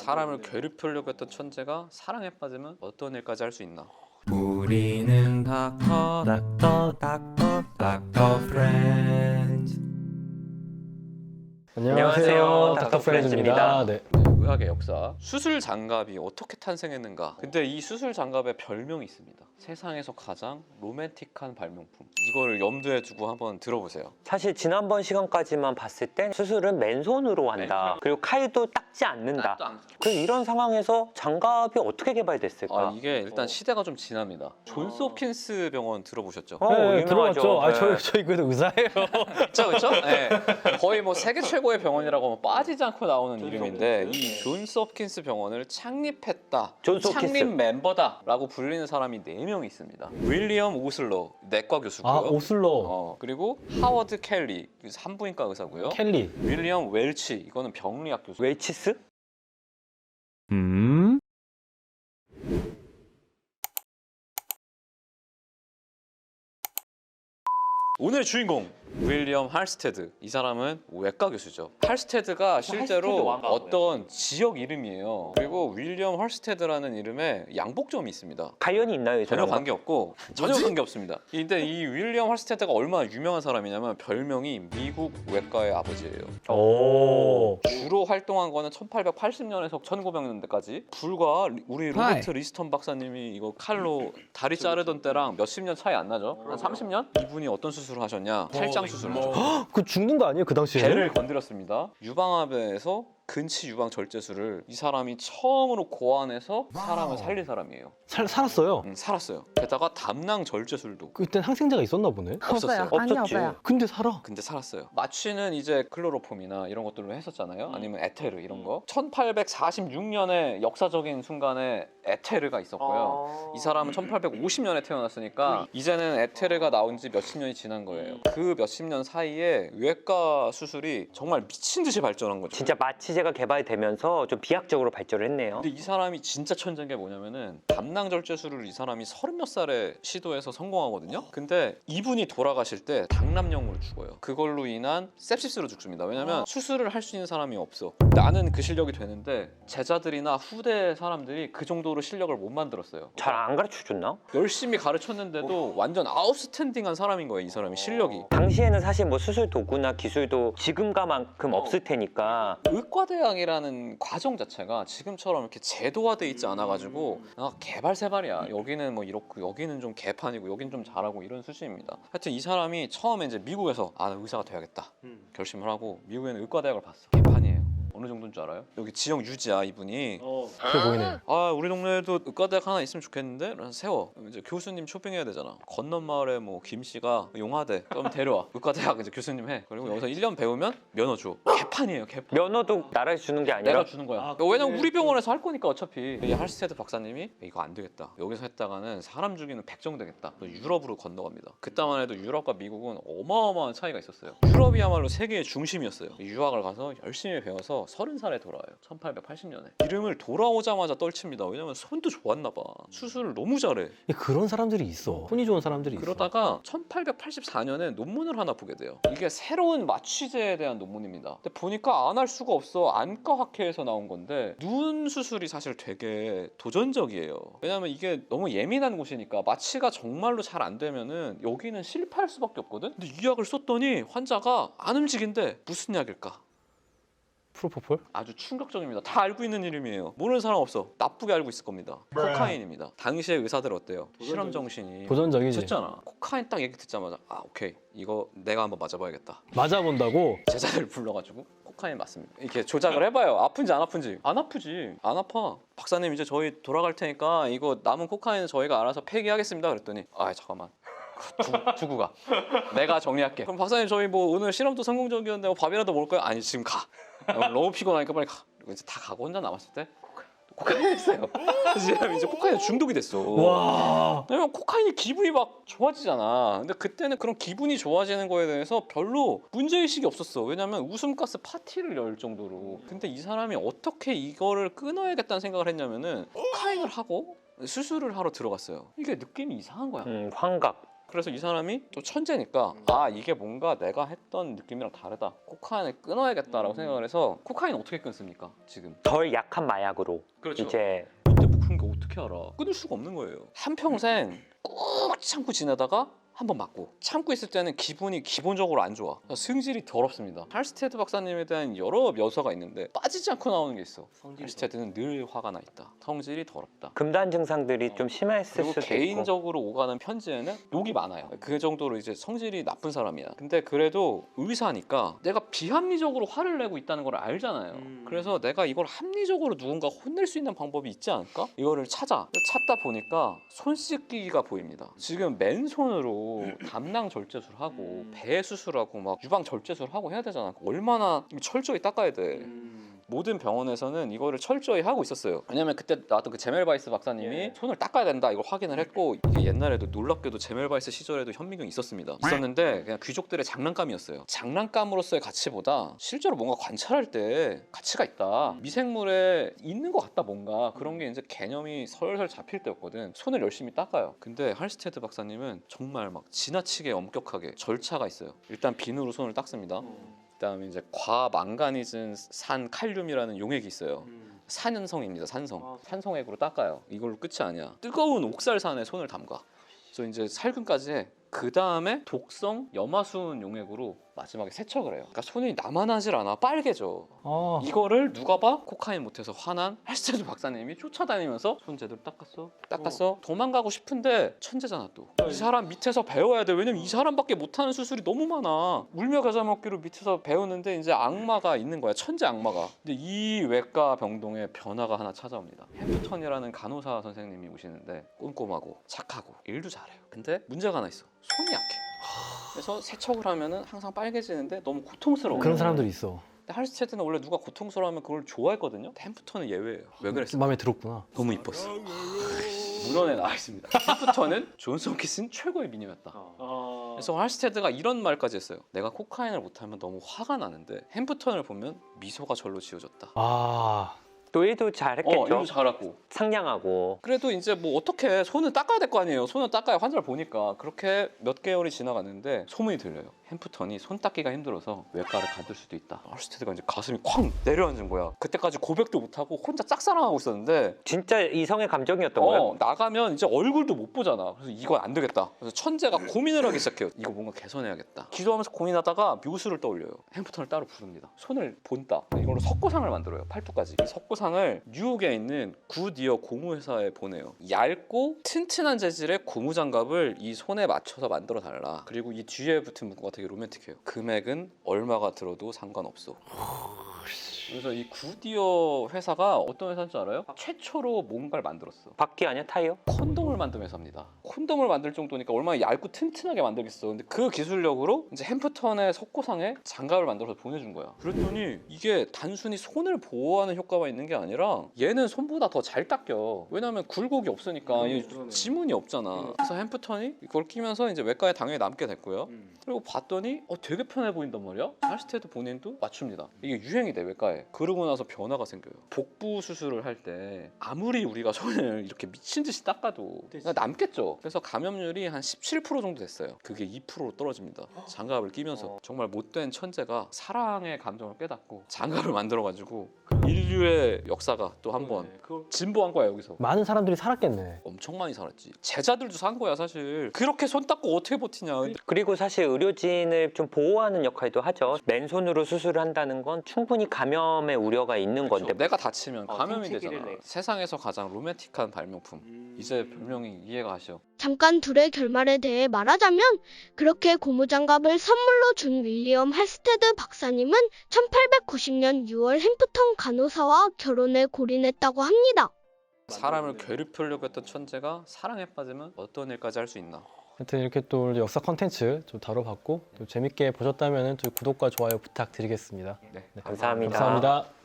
사람을 괴롭히려고 했던 천재가 사랑에 빠지면 어떤 일까지 할 수 있나? 우리는 닥터 프렌즈. 안녕하세요. 닥터 프렌즈입니다. 네. 의학의 역사, 수술 장갑이 어떻게 탄생했는가? 근데 이 수술 장갑에 별명이 있습니다. 세상에서 가장 로맨틱한 발명품. 이거를 염두에 두고 한번 들어보세요. 사실 지난번 시간까지만 봤을 땐 수술은 맨손으로 한다. 그리고 칼도 닦지 않는다. 그럼 이런 상황에서 장갑이 어떻게 개발됐을까? 이게 일단 시대가 좀 지납니다. 존스 홉킨스 병원 들어보셨죠? 네, 유명하죠. 들어봤죠. 네. 저희 그래도 의사예요. 그렇죠? 네. 거의 뭐 세계 최고의 병원이라고 하면 빠지지 않고 나오는 이름인데 이 존스 홉킨스 병원을 창립했다. 존스 홉킨스. 창립 멤버다라고 불리는 사람이 4명 있습니다. 윌리엄 오슬러 내과 교수고요. 오슬로. 그리고 하워드 켈리 산부인과 의사고요. 켈리. 윌리엄 웰치 이거는 병리학 교수. 웰치스? 오늘의 주인공 윌리엄 할스테드. 이 사람은 외과 교수죠. 할스테드가 실제로 어떤 지역 이름이에요. 그리고 윌리엄 할스테드라는 이름에 양복점이 있습니다. 관련이 있나요? 이 전혀 사람과? 관계없고 전혀 관계없습니다. 근데 이 윌리엄 할스테드가 얼마나 유명한 사람이냐면 별명이 미국 외과의 아버지예요. 오. 주로 활동한 거는 1880년에서 1900년대까지. 불과 우리 로버트 리스턴 박사님이 이거 칼로 다리 자르던 때랑 몇십 년 차이 안 나죠? 한 30년? 이분이 어떤 수술을 하셨냐? 탈장 수술을 하죠. 그 죽는 거 아니에요 그 당시에? 배를 건드렸습니다. 유방암에서 근치 유방 절제술을 이 사람이 처음으로 고안해서 사람을 살린 사람이에요. 살았어요. 살았어요. 게다가 담낭 절제술도 그땐 항생제가 있었나 보네. 없었어요. 아니 없었지. 없어요. 근데 살아. 근데 살았어요. 마취는 이제 클로로폼이나 이런 것들로 했었잖아요. 아니면 에테르 이런 거. 1846년에 역사적인 순간에 에테르가 있었고요. 이 사람은 1850년에 태어났으니까 이제는 에테르가 나온 지 몇십 년이 지난 거예요. 그 몇십 년 사이에 외과 수술이 정말 미친 듯이 발전한 거죠. 진짜 마취제가 개발되면서 좀 비약적으로 발전을 했네요. 근데 이 사람이 진짜 천재인 게 뭐냐면은 담낭 절제술을 이 사람이 30몇 살에 시도해서 성공하거든요. 근데 이분이 돌아가실 때 당남염으로 죽어요. 그걸로 인한 sepsis로 죽습니다. 왜냐면 수술을 할 수 있는 사람이 없어. 나는 그 실력이 되는데 제자들이나 후대 사람들이 그 정도로 실력을 못 만들었어요. 잘 안 가르쳐줬나? 열심히 가르쳤는데도 완전 아웃스탠딩한 사람인 거예요. 이 사람이 실력이. 당시에는 사실 뭐 수술 도구나 기술도 지금과만큼 없을 테니까 의과대학이라는 과정 자체가 지금처럼 이렇게 제도화돼 있지 않아가지고 개발세발이야. 여기는 뭐 이렇고 여기는 좀 개판이고 여기는 좀 잘하고 이런 수준입니다. 하여튼 이 사람이 처음에 이제 미국에서 나 의사가 돼야겠다 결심을 하고 미국에는 의과대학을 봤어. 개판이에요. 어느 정도인 줄 알아요? 여기 지역 유지야 이분이. 그래 보이네. 우리 동네에도 의과대학 하나 있으면 좋겠는데? 그래서 세워. 이제 교수님 쇼핑해야 되잖아. 건넌 마을에 뭐 김씨가 용화대 좀 데려와. 의과대학 이제 교수님 해. 그리고 여기서 1년 배우면 면허 줘. 개판이에요, 개판. 면허도 나라에서 주는 게 아니라 내가 주는 거야. 왜냐면 우리 병원에서 할 거니까 어차피. 이 할스테드 박사님이 이거 안 되겠다. 여기서 했다가는 사람 죽이는 백정 되겠다. 유럽으로 건너갑니다. 그때만 해도 유럽과 미국은 어마어마한 차이가 있었어요. 유럽이야말로 세계의 중심이었어요. 유학을 가서 열심히 배워서 30살에 돌아와요. 1880년에. 이름을 돌아오자마자 떨칩니다. 왜냐면 손도 좋았나 봐. 수술을 너무 잘해. 그런 사람들이 있어. 손이 좋은 사람들이 있어. 그러다가 1884년에 논문을 하나 보게 돼요. 이게 새로운 마취제에 대한 논문입니다. 근데 보니까 안 할 수가 없어. 안과학회에서 나온 건데 눈 수술이 사실 되게 도전적이에요. 왜냐면 이게 너무 예민한 곳이니까 마취가 정말로 잘 안 되면은 여기는 실패할 수밖에 없거든. 근데 이 약을 썼더니 환자가 안 움직인대. 무슨 약일까? 프로포폴? 아주 충격적입니다. 다 알고 있는 이름이에요. 모르는 사람 없어. 나쁘게 알고 있을 겁니다. 코카인입니다. 당시에 의사들 어때요? 실험 정신이 도전적이지. 됐잖아. 코카인 딱 얘기 듣자마자 오케이 이거 내가 한번 맞아봐야겠다. 맞아본다고? 제자들 불러가지고 코카인 맞습니다. 이렇게 조작을 해봐요. 아픈지 안 아픈지. 안 아프지. 안 아파. 박사님 이제 저희 돌아갈 테니까 이거 남은 코카인은 저희가 알아서 폐기하겠습니다. 그랬더니 잠깐만. 두고 가. 내가 정리할게. 그럼 박사님 저희 뭐 오늘 실험도 성공적이었는데 뭐 밥이라도 먹을까요? 아니 지금 가. 너무 피곤하니까 빨리 가. 그리고 이제 다 가고 혼자 남았을 때 코카인이 됐어요. 그래서 이제 코카인에 중독이 됐어. 와. 왜냐면 코카인이 기분이 막 좋아지잖아. 근데 그때는 그런 기분이 좋아지는 거에 대해서 별로 문제의식이 없었어. 왜냐면 웃음가스 파티를 열 정도로. 근데 이 사람이 어떻게 이거를 끊어야겠다는 생각을 했냐면은 코카인을 하고 수술을 하러 들어갔어요. 이게 느낌이 이상한 거야. 환각. 그래서 이 사람이 또 천재니까 아 이게 뭔가 내가 했던 느낌이랑 다르다. 코카인을 끊어야겠다라고 생각을 해서 코카인 어떻게 끊습니까? 지금 덜 약한 마약으로 그렇죠. 이제 이때 뭐 그런 게 어떻게 알아? 끊을 수가 없는 거예요. 한평생 꾹 참고 지내다가 한번 맞고 참고 있을 때는 기분이 기본적으로 안 좋아. 승질이 더럽습니다. 할스테드 박사님에 대한 여러 묘사가 있는데 빠지지 않고 나오는 게 있어. 할스테드는 늘 화가 나 있다. 성질이 더럽다. 금단 증상들이 좀 심했을 그리고 수도 있고. 개인적으로 오가는 편지에는 욕이 많아요. 그 정도로 이제 성질이 나쁜 사람이야. 근데 그래도 의사니까 내가 비합리적으로 화를 내고 있다는 걸 알잖아요. 그래서 내가 이걸 합리적으로 누군가 혼낼 수 있는 방법이 있지 않을까? 이거를 찾다 보니까 손 씻기가 보입니다. 지금 맨손으로 담낭 절제술 하고 배 수술하고 막 유방 절제술 하고 해야 되잖아. 얼마나 철저히 닦아야 돼. 모든 병원에서는 이거를 철저히 하고 있었어요. 왜냐면 그때 나왔던 그 제멜바이스 박사님이 손을 닦아야 된다 이걸 확인을 했고, 이게 옛날에도 놀랍게도 제멜바이스 시절에도 현미경이 있었는데 그냥 귀족들의 장난감이었어요. 장난감으로서의 가치보다 실제로 뭔가 관찰할 때 가치가 있다. 미생물에 있는 것 같다 뭔가 그런 게 이제 개념이 설설 잡힐 때였거든. 손을 열심히 닦아요. 근데 할스테드 박사님은 정말 막 지나치게 엄격하게 절차가 있어요. 일단 비누로 손을 닦습니다. 그다음에 이제 과망가니즘 산 칼륨이라는 용액이 있어요. 산성입니다. 산성액으로 닦아요. 이걸로 끝이 아니야. 뜨거운 옥살산에 손을 담가. 그래서 이제 살균까지 해. 그 다음에 독성 염화수은 용액으로 마지막에 세척을 해요. 그러니까 손이 나만하질 않아. 빨개져. 아, 이거를 누가 봐? 코카인 못해서 화난 할스테드 박사님이 쫓아다니면서 손 제대로 닦았어. 도망가고 싶은데 천재잖아 또. 이 사람 밑에서 배워야 돼. 왜냐면 이 사람밖에 못하는 수술이 너무 많아. 울며 겨자 먹기로 밑에서 배우는데 이제 악마가 있는 거야. 천재 악마가. 근데 이 외과 병동에 변화가 하나 찾아옵니다. 햄프턴이라는 간호사 선생님이 오시는데 꼼꼼하고 착하고 일도 잘해요. 근데 문제가 하나 있어. 손이 약해. 그래서 세척을 하면은 항상 빨개지는데 너무 고통스러워. 그런 사람들이 있어. 근데 할스테드는 원래 누가 고통스러워하면 그걸 좋아했거든요. 햄프턴은 예외예요. 왜 그랬어? 마음에 들었구나. 너무 이뻤어. 문헌에 나와 있습니다. 햄프턴은 존슨 키슨 최고의 미녀였다. 그래서 할스테드가 이런 말까지 했어요. 내가 코카인을 못하면 너무 화가 나는데 햄프턴을 보면 미소가 절로 지어졌다. 아, 또 일도 잘했겠죠. 일도 잘하고. 상냥하고. 그래도 이제 뭐 어떻게 손은 닦아야 될 거 아니에요. 손은 닦아야 환자를 보니까. 그렇게 몇 개월이 지나갔는데 소문이 들려요. 햄프턴이 손 닦기가 힘들어서 외과를 가둘 수도 있다. 할스테드가 이제 가슴이 쾅 내려앉은 거야. 그때까지 고백도 못하고 혼자 짝사랑하고 있었는데 진짜 이성의 감정이었던 거예요? 나가면 이제 얼굴도 못 보잖아. 그래서 이건 안 되겠다. 그래서 천재가 고민을 하기 시작해요. 이거 뭔가 개선해야겠다. 기도하면서 고민하다가 묘수를 떠올려요. 햄프턴을 따로 부릅니다. 손을 본다. 이걸로 석고상을 만들어요. 팔뚝까지. 이 석고상을 뉴욕에 있는 굿이어 고무회사에 보내요. 얇고 튼튼한 재질의 고무장갑을 이 손에 맞춰서 만들어 달라. 그리고 이 뒤에 붙은 문구가 되게 로맨틱해요. 금액은 얼마가 들어도 상관없어. 그래서 이 굿이어 회사가 어떤 회사인 줄 알아요? 최초로 뭔가를 만들었어. 바퀴 아니야? 타이어? 콘돔을 만든 회사입니다. 콘돔을 만들 정도니까 얼마나 얇고 튼튼하게 만들겠어. 근데 그 기술력으로 이제 햄프턴의 석고상에 장갑을 만들어서 보내준 거야. 그랬더니 이게 단순히 손을 보호하는 효과가 있는 게 아니라 얘는 손보다 더 잘 닦여. 왜냐면 굴곡이 없으니까 이 지문이 없잖아. 그래서 햄프턴이 이걸 끼면서 이제 외과에 당연히 남게 됐고요. 그리고 봤더니 되게 편해 보인단 말이야. 할스테드 본인도 맞춥니다. 이게 유행이 돼 외과에. 그러고 나서 변화가 생겨요. 복부 수술을 할 때 아무리 우리가 손을 이렇게 미친 듯이 닦아도 그냥 남겠죠. 그래서 감염률이 한 17% 정도 됐어요. 그게 2%로 떨어집니다. 장갑을 끼면서. 정말 못된 천재가 사랑의 감정을 깨닫고 장갑을 만들어가지고 인류의 역사가 또 한 번 진보한 거야 여기서. 많은 사람들이 살았겠네. 엄청 많이 살았지. 제자들도 산 거야 사실. 그렇게 손 닦고 어떻게 버티냐. 그리고 사실 의료진을 좀 보호하는 역할도 하죠. 맨손으로 수술을 한다는 건 충분히 감염의 우려가 있는 건데. 내가 다치면 감염이 생치기를 되잖아. 내. 세상에서 가장 로맨틱한 발명품. 이제 별명이 이해가 가시죠? 잠깐 둘의 결말에 대해 말하자면 그렇게 고무장갑을 선물로 준 윌리엄 할스테드 박사님은 1890년 6월 햄프턴 간호사와 결혼에 골인했다고 합니다. 사람을 괴롭히려고 했던 천재가 사랑에 빠지면 어떤 일까지 할 수 있나? 하여튼 이렇게 또 역사 컨텐츠 좀 다뤄봤고 또 재밌게 보셨다면 또 구독과 좋아요 부탁드리겠습니다. 네. 감사합니다. 감사합니다.